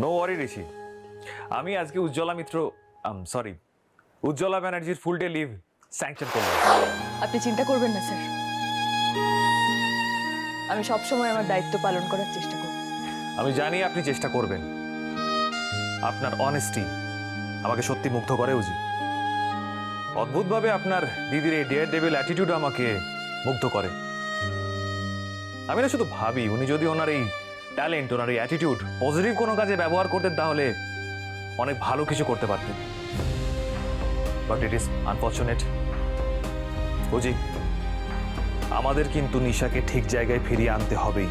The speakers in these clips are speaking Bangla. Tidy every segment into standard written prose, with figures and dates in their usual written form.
নো ওয়ারি ঋষি, আমি আজকে উজ্জ্বলা মিত্র সরি উজ্জ্বলা ব্যানার্জির ফুল ডে লিভ স্যাংশন করলাম। আপনি চিন্তা করবেন না স্যার, আমি সবসময় আমার দায়িত্ব পালন করার চেষ্টা করব। আমি জানি আপনি চেষ্টা করবেন। আপনার অনেস্টি আমাকে সত্যি মুগ্ধ করে উজি। অদ্ভুতভাবে আপনার দিদির এই ডেয়ার ডেভিল অ্যাটিটিউড আমাকে মুগ্ধ করে। আমি না শুধু ভাবি, উনি যদি ওনার এই ট্যালেন্ট, ওনার এই অ্যাটিটিউড পজিটিভ কোনো কাজে ব্যবহার করতেন তাহলে অনেক ভালো কিছু করতে পারতেন। But it is unfortunate. উজি, আমাদের কিন্তু নিশাকে ঠিক জায়গায় ফিরিয়ে আনতে হবেই।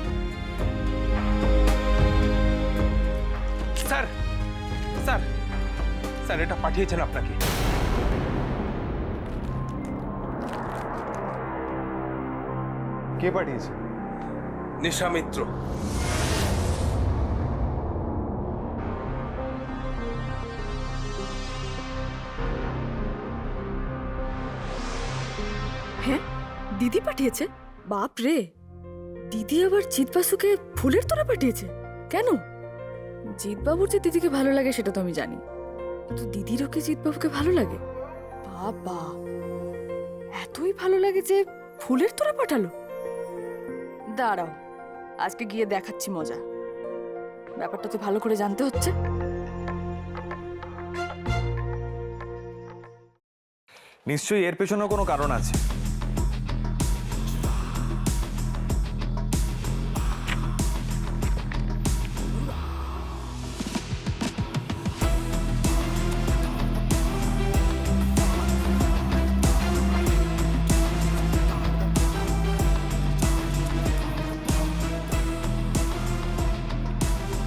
স্যার স্যার স্যার এটা পাঠিয়েছেন আপনাকে। কে পাঠিয়েছে? নিশা মিত্র। হ্যাঁ, দিদি পাঠিয়েছে? বাপ রে, দিদি আবার জিৎবাসুকে ফুলের তোড়া পাঠিয়েছে কেন? জিৎবাবুর যে দিদিকে ভালো লাগে সেটা তো আমি জানি, কিন্তু দিদিরও কি জিৎবাবুকে ভালো লাগে? বাবা, এতই ভালো লাগে যে ফুলের তোড়া পাঠালো। দাঁড়াও, আজকে গিয়ে দেখাচ্ছি মজা। ব্যাপারটা তো ভালো করে জানতে হচ্ছে। নিশ্চয়ই এর পেছনেও কোনো কারণ আছে।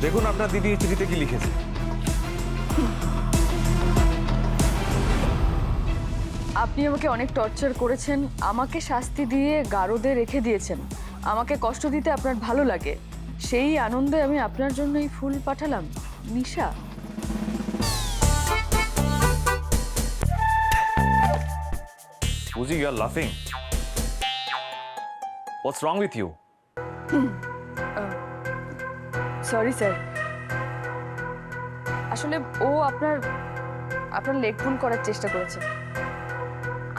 দেখুন আপনার দিদি এই চিঠিতে কি লিখেছে। আপনি আমাকে অনেক টর্চার করেছেন, আমাকে শাস্তি দিয়ে গারদে রেখে দিয়েছেন, আমাকে কষ্ট দিতে আপনার ভালো লাগে, সেই আনন্দে আমি আপনার জন্য এই ফুল পাঠালাম। নিশা, Uzi, you are laughing. What's wrong with you? Sorry sir, আসলে ও আপনার আপনার লেগ পুল করার চেষ্টা করেছে।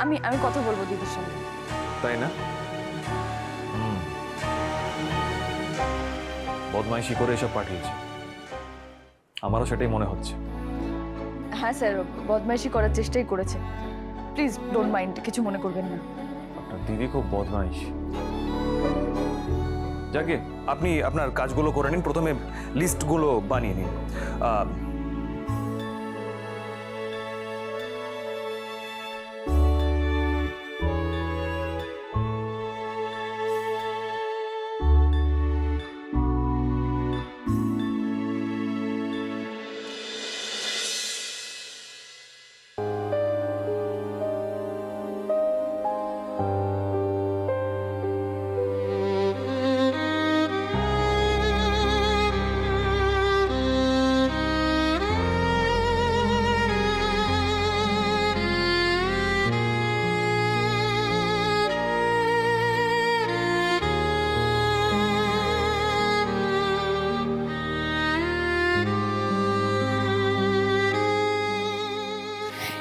আমি আমি কথা বলবো দিদির সঙ্গে। তাই না? বদমাইশি করে এসব পাঠিয়েছে, আমারও সেটাই মনে হচ্ছে। হ্যাঁ স্যার, বদমাইশি করার চেষ্টাই করেছে। প্লিজ ডোন্ট মাইন্ড, কিছু মনে করবেন না। আপনার দিদি খুব বদমাইশ। যাকে আপনি আপনার কাজগুলো করে নিন, প্রথমে লিস্টগুলো বানিয়ে নিন।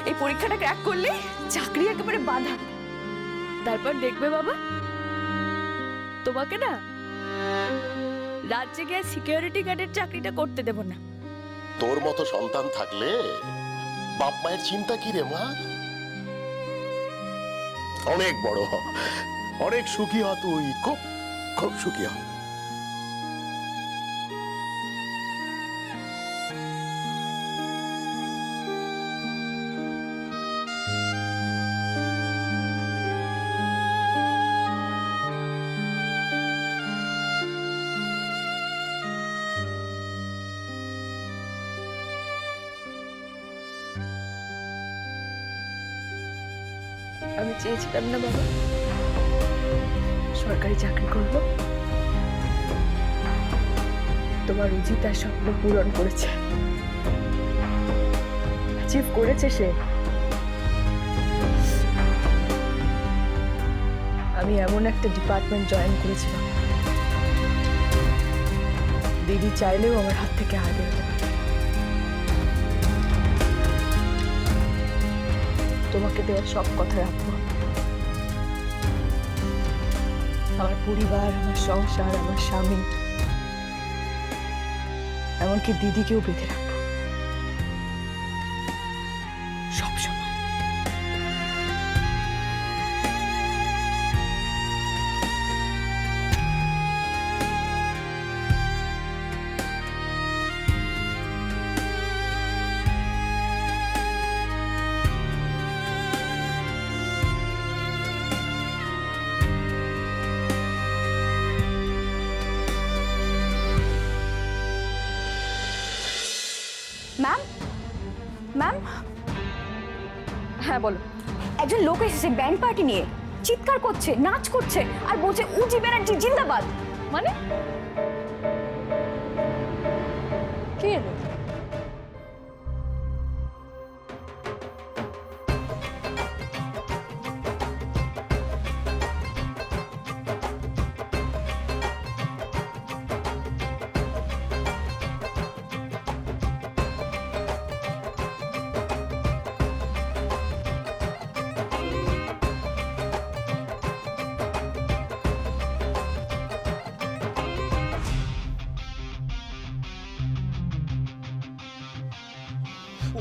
এই পরীক্ষাটা ক্র্যাক করলে চাকরি একেবারে বাঁধা। তারপর দেখবে বাবা, তোমাকে না রাজ্যে গিয়ে সিকিউরিটি গার্ডের চাকরিটা করতে দেব না। তোর মতো সন্তান থাকলে বাপ মায়ের চিন্তা কি রে মা? অনেক বড় হ, অনেক সুখী হ, তুই খুব খুব সুখী হ। আমি চেয়েছিলাম না বাবা সরকারি চাকরি করব, তোমার উজি তার স্বপ্ন পূরণ করেছে, অ্যাচিভ করেছে সে। আমি এমন একটা ডিপার্টমেন্ট জয়েন করেছিলাম, দিদি চাইলেও আমার হাত থেকে হার বেরোতে পারে। তোমাকে দেওয়া সব কথা রাখবো। আমার পরিবার, আমার সংসার, আমার স্বামী, এমনকি দিদিকেও বেঁধে রাখবো সব সময়। ম্যাম ম্যাম, হ্যাঁ বলো। একজন লোক এসেছে ব্যান্ড পার্টি নিয়ে, চিৎকার করছে, নাচ করছে আর বলছে উজি ব্যানার্জি জিন্দাবাদ। মানে কে এলো?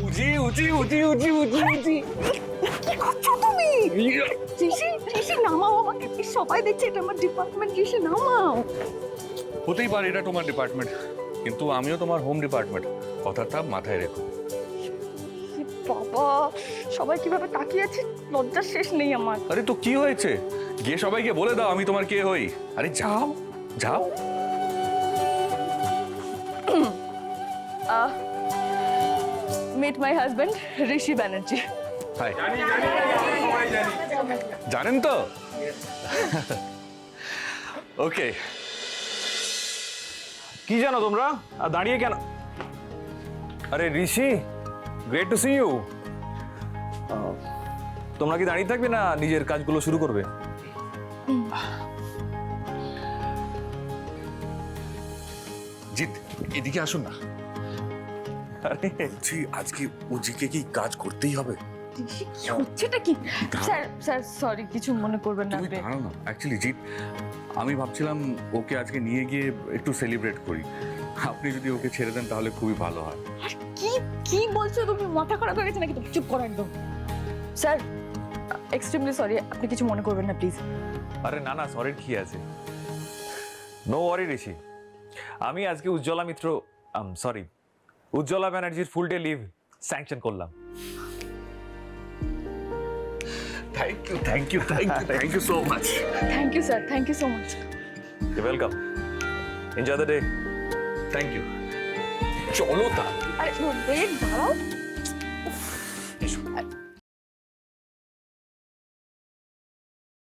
উজি উজি উজি উজি উজি উজি কি করছো তুমি? ঋষি, ঋষি নামাও আমাকে, সবাই দেখছে এটা আমার ডিপার্টমেন্ট। ঋষি নামাও। হতেই পারে এটা তোমার ডিপার্টমেন্ট, কিন্তু আমিও তোমার হোম ডিপার্টমেন্ট, কথাটা মাথায় রেখো। বাবা, সবাই কিভাবে তাকিয়ে আছে, লজ্জার শেষ নেই আমার। আরে তো কি হয়েছে, গিয়ে সবাইকে বলে দাও আমি তোমার কে হই। আরে যাও যাও। Meet my husband Rishi Banerjee. Hi, জানেন তো? ওকে, কি জানো তোমরা? আর দাঁড়িয়ে কেন? আরে ঋষি, গ্রেট টু সি ইউ। তোমরা কি দাঁড়িয়ে থাকবে না নিজের কাজগুলো শুরু করবে? জিৎ, এদিকে আসুন না। আরে বলছি, আজকে উজিকে কি কাজ করতেই হবে? ঋষি কি হচ্ছেটা কি? স্যার স্যার সরি, কিছু মনে করবেন না তুমি আপনি। দাঁড়াও না। অ্যাকচুয়ালি জিৎ, আমি ভাবছিলাম ওকে আজকে নিয়ে গিয়ে একটু সেলিব্রেট করি। আপনি যদি ওকে ছেড়ে দেন তাহলে খুবই ভালো হয়। আর কি কি বলছো তুমি? মাথা খারাপ হয়ে গেছে নাকি? তুমি চুপ করো একদম। স্যার এক্সট্রিমলি সরি, আপনি কিছু মনে করবেন না প্লিজ। আরে না না, সরির কি আছে? নো ওয়ারি ঋষি, আমি আজকে উজ্জ্বলা মিত্র সরি উজ্জ্বলা ব্যানার্জির ফুল ডে লিভ স্যাংশন করলাম। Thank you, thank you, thank you, thank you so much. Thank you sir, thank you so much. Welcome, enjoy the day. Thank you. চলো তা। আরে ওয়েট, দাঁড়াও। এসো।